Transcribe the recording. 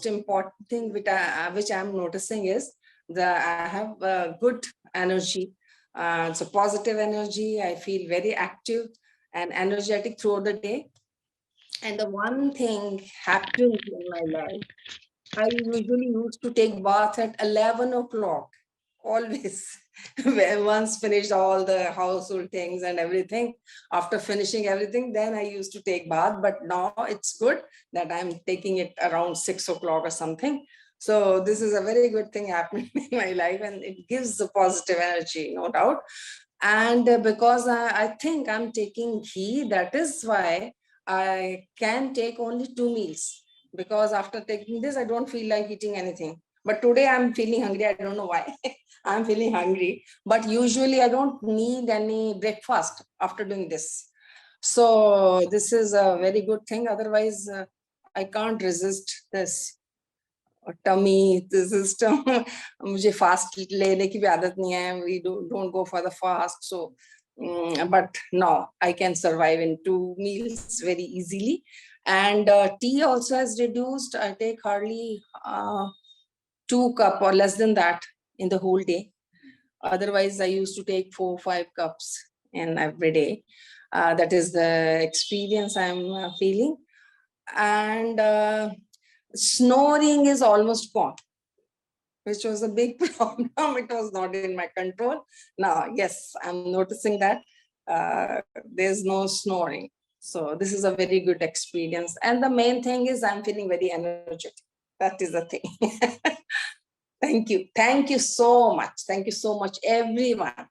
most important thing which I'm noticing is I have good energy. It's a positive energy. I feel very active and energetic throughout the day. And the one thing happens in my life, I usually used to take bath at 11 o'clock, always. Once finished all the household things and everything, after finishing everything, then I used to take bath. But now it's good that I'm taking it around 6 o'clock or something. So this is a very good thing happening in my life, and it gives the positive energy, no doubt. And because I think I'm taking ghee, that is why I can take only 2 meals, because after taking this, I don't feel like eating anything. But today I'm feeling hungry. I don't know why. I'm feeling hungry. But usually I don't need any breakfast after doing this. So this is a very good thing. Otherwise, I can't resist this tummy system. मुझे fast लेने की भी आदत नहीं है. We don't go for the fast. So, but now I can survive in 2 meals very easily. And tea also has reduced. I take hardly 2 cups or less than that in the whole day. Otherwise, I used to take 4-5 cups in every day. That is the experience I'm feeling. And snoring is almost gone, which was a big problem. It was not in my control. Now, yes, I'm noticing that there's no snoring. So this is a very good experience. And the main thing is I'm feeling very energetic. That is the thing. Thank you. Thank you so much. Thank you so much, everyone.